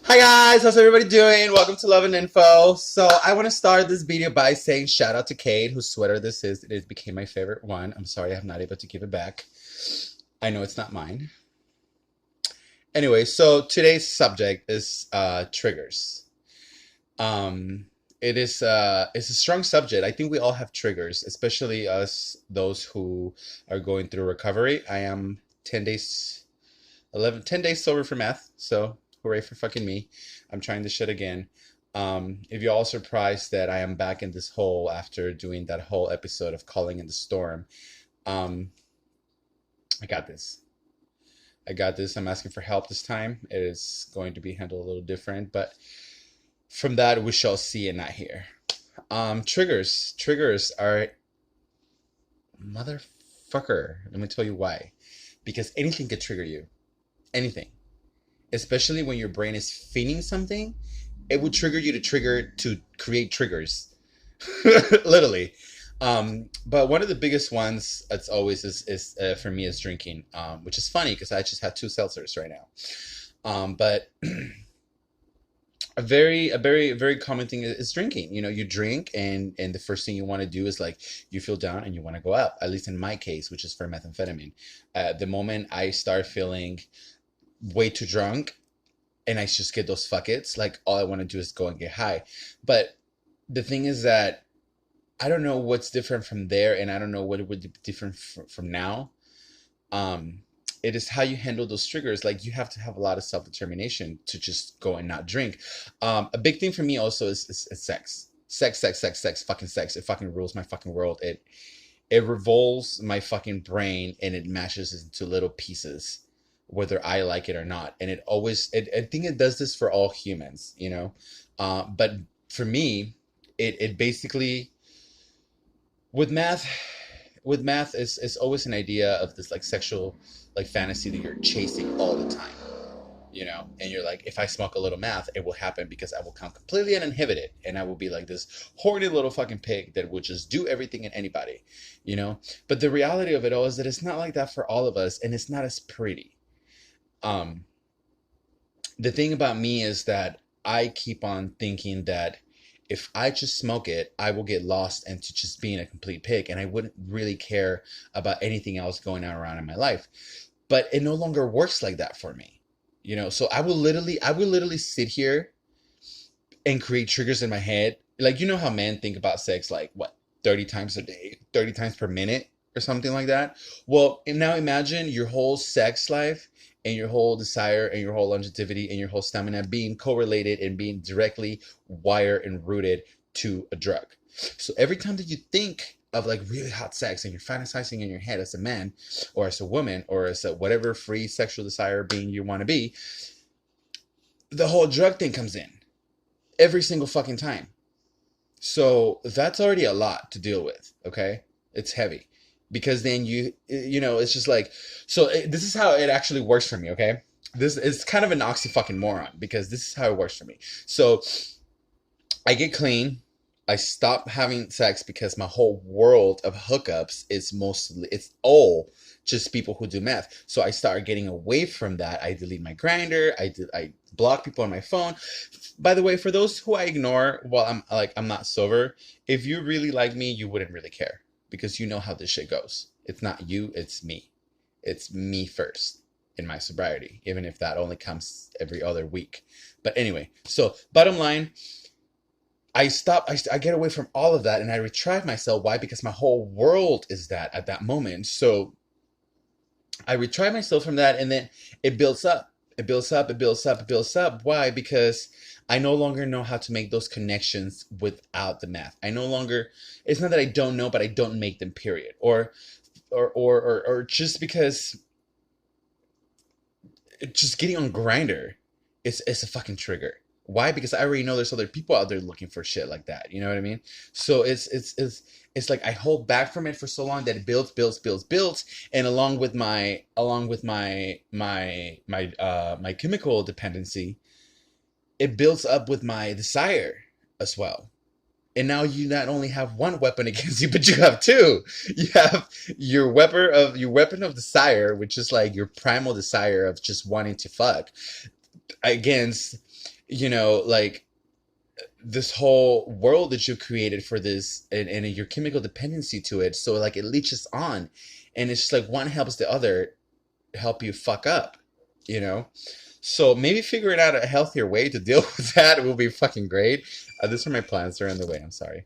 Hi guys, how's everybody doing? Welcome to Love and Info. So I want to start this video by saying shout out to Kate, whose sweater this is. It became my favorite one. I'm sorry I'm not able to give it back. I know it's not mine. Anyway, so today's subject is triggers. Um, it's a strong subject. I think we all have triggers, especially us those who are going through recovery. I am 10 days 10 days sober for meth, so hooray for fucking me. I'm trying this shit again. If you're all surprised that I am back in this hole after doing that whole episode of Calling in the Storm, um, I got this. I got this. I'm asking for help this time. It is going to be handled a little different, but from that we shall see and not hear. Triggers. Triggers are motherfucker. Let me tell you why. Because anything could trigger you. Anything. Especially when your brain is feeling something, it would trigger you to create triggers, literally. But one of the biggest ones, that's always is for me is drinking, which is funny because I just had two seltzers right now. But a very common thing is drinking. You know, you drink and the first thing you want to do is like you feel down and you want to go up. At least in my case, which is for methamphetamine. The moment I start feeling way too drunk and I just get those fuckets, like all I want to do is go and get high. But the thing is that I don't know what's different from there, and I don't know what it would be different from now. Um, it is how you handle those triggers. Like you have to have a lot of self-determination to just go and not drink. A big thing for me also is sex. Sex, fucking sex. It fucking rules my fucking world. It revolves my fucking brain and it mashes it into little pieces, whether I like it or not. And I think it does this for all humans, you know? But for me, it basically, with math, it's always an idea of this like sexual, like fantasy that you're chasing all the time, you know? And you're like, if I smoke a little math, it will happen because I will come completely uninhibited and I will be like this horny little fucking pig that will just do everything and anybody, you know? But the reality of it all is that it's not like that for all of us, and it's not as pretty. Um, the thing about me is that I keep on thinking that if I just smoke it, I will get lost into just being a complete pig and I wouldn't really care about anything else going on around in my life. But it no longer works like that for me. You know, so I will literally sit here and create triggers in my head. Like, you know how men think about sex like what, 30 times a day, 30 times per minute or something like that? Well, and now imagine your whole sex life and your whole desire and your whole longevity and your whole stamina being correlated and being directly wired and rooted to a drug. So every time that you think of like really hot sex and you're fantasizing in your head as a man or as a woman or as a whatever free sexual desire being you want to be, the whole drug thing comes in every single fucking time. So that's already a lot to deal with, okay? It's heavy. Because then it's just like, so this is how it actually works for me, okay? This is kind of an oxy fucking moron because this is how it works for me. So I get clean. I stop having sex because my whole world of hookups it's all just people who do meth. So I start getting away from that. I delete my grinder. I block people on my phone. By the way, for those who I ignore while I'm not sober, if you really like me, you wouldn't really care because you know how this shit goes. It's not you, it's me. It's me first in my sobriety, even if that only comes every other week. But anyway, so bottom line, I get away from all of that and I retrieve myself. Why? Because my whole world is that at that moment. So I retrieve myself from that and then it builds up. It builds up, it builds up, it builds up. Why? Because I no longer know how to make those connections without the math. I no longer, it's not that I don't know, but I don't make them, period. Or just because just getting on Grinder is a fucking trigger. Why? Because I already know there's other people out there looking for shit like that. You know what I mean? So it's like I hold back from it for so long that it builds, and along with my chemical dependency, it builds up with my desire as well. And now you not only have one weapon against you, but you have two. You have your weapon of desire, which is like your primal desire of just wanting to fuck, against like this whole world that you've created for this, and your chemical dependency to it. So like it leeches on, and it's just like one helps the other help you fuck up, you know? So maybe figuring out a healthier way to deal with that will be fucking great. These are my plans. They're on the way. I'm sorry.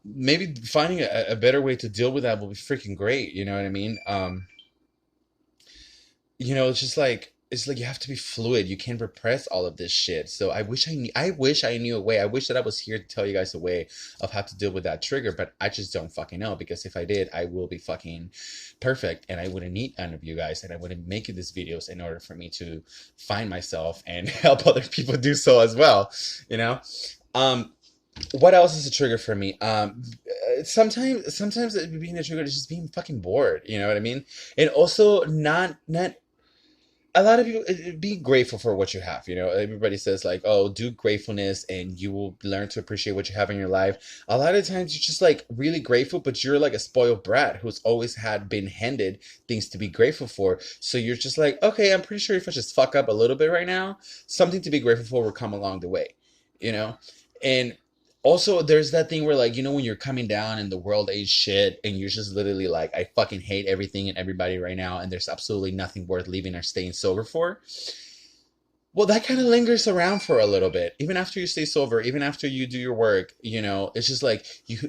Maybe finding a better way to deal with that will be freaking great. You know what I mean? It's just like you have to be fluid. You can't repress all of this shit. So I wish I knew a way. I wish that I was here to tell you guys a way of how to deal with that trigger, but I just don't fucking know, because if I did, I will be fucking perfect, and I wouldn't need any of you guys, and I wouldn't make these videos in order for me to find myself and help other people do so as well, you know? Um what else is a trigger for me? Sometimes being a trigger is just being fucking bored. You know what I mean? And also not a lot of people, be grateful for what you have. Everybody says like, oh, do gratefulness and you will learn to appreciate what you have in your life. A lot of times you're just like really grateful, but you're like a spoiled brat who's always had been handed things to be grateful for. So you're just like, okay, I'm pretty sure if I just fuck up a little bit right now, something to be grateful for will come along the way, you know? And also, there's that thing where, like, when you're coming down and the world ain't shit, and you're just literally like, I fucking hate everything and everybody right now, and there's absolutely nothing worth leaving or staying sober for. Well, that kind of lingers around for a little bit, even after you stay sober, even after you do your work. It's just like you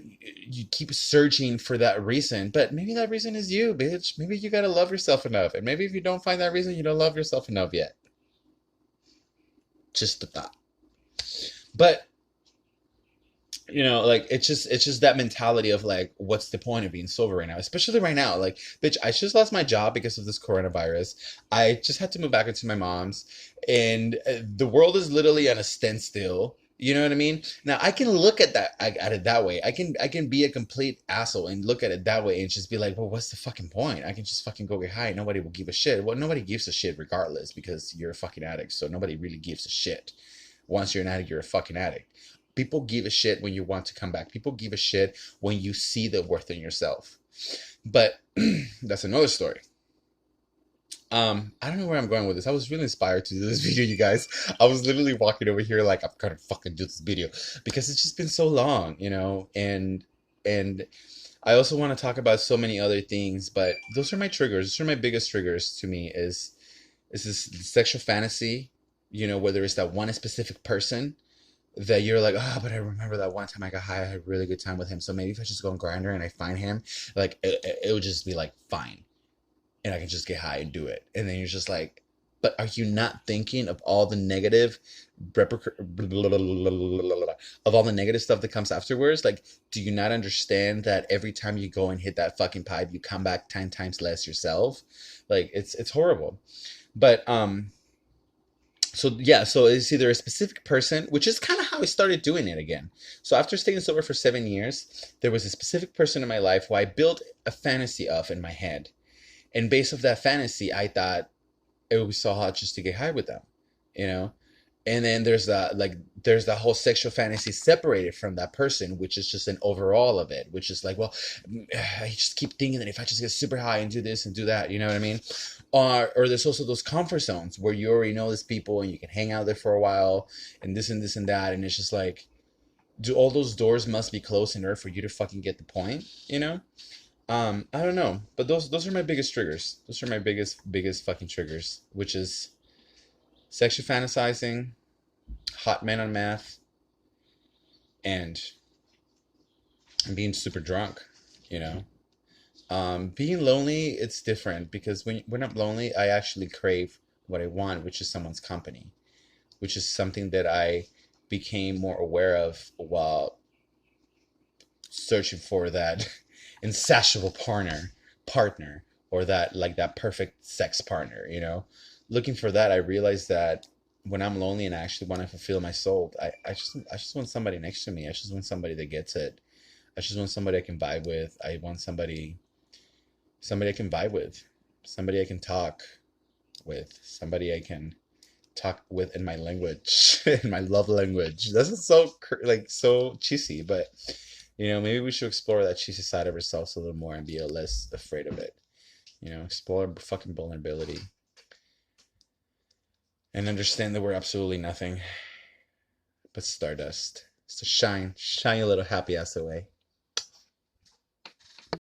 keep searching for that reason, but maybe that reason is you, bitch. Maybe you gotta love yourself enough, and maybe if you don't find that reason, you don't love yourself enough yet. Just a thought. But like it's just that mentality of like, what's the point of being sober right now, especially right now? Like, bitch, I just lost my job because of this coronavirus. I just had to move back into my mom's, and the world is literally on a standstill. You know what I mean? Now I can look at it that way. I can be a complete asshole and look at it that way and just be like, well, what's the fucking point? I can just fucking go get high. Nobody will give a shit. Well, nobody gives a shit regardless, because you're a fucking addict. So nobody really gives a shit. Once you're an addict, you're a fucking addict. People give a shit when you want to come back. People give a shit when you see the worth in yourself. But that's another story. I don't know where I'm going with this. I was really inspired to do this video, you guys. I was literally walking over here like, I'm gonna fucking do this video because it's just been so long, and I also want to talk about so many other things, but those are my triggers. Those are my biggest triggers to me is this sexual fantasy, whether it's that one specific person that you're like, oh, but I remember that one time I got high, I had a really good time with him. So maybe if I just go on Grindr and I find him, like it would just be like fine, and I can just get high and do it. And then you're just like, but are you not thinking of all the negative of all the negative stuff that comes afterwards? Like, do you not understand that every time you go and hit that fucking pipe, you come back 10 times less yourself? Like, it's horrible. But so yeah, so it's either a specific person, which is kind of how I started doing it again. So after staying sober for 7 years, there was a specific person in my life who I built a fantasy of in my head. And based off that fantasy, I thought it would be so hot just to get high with them, you know? And then there's that whole sexual fantasy separated from that person, which is just an overall of it, which is like, well, I just keep thinking that if I just get super high and do this and do that, you know what I mean? Or there's also those comfort zones where you already know these people and you can hang out there for a while and this and this and that, and it's just like, do all those doors must be closed in order for you to fucking get the point, you know? I don't know, but those are my biggest triggers. Those are my biggest fucking triggers, which is sexual fantasizing, hot men on meth, and being super drunk, you know? Being lonely, it's different, because when I'm lonely, I actually crave what I want, which is someone's company, which is something that I became more aware of while searching for that insatiable partner, or that perfect sex partner, looking for that. I realized that when I'm lonely and I actually want to fulfill my soul, I just want somebody next to me. I just want somebody that gets it. I just want somebody I can vibe with. I want somebody I can vibe with, somebody I can talk with, somebody I can talk with in my language, in my love language. This is so so cheesy, but maybe we should explore that cheesy side of ourselves a little more and be less afraid of it. Explore fucking vulnerability. and understand that we're absolutely nothing but stardust. So shine your little happy ass away.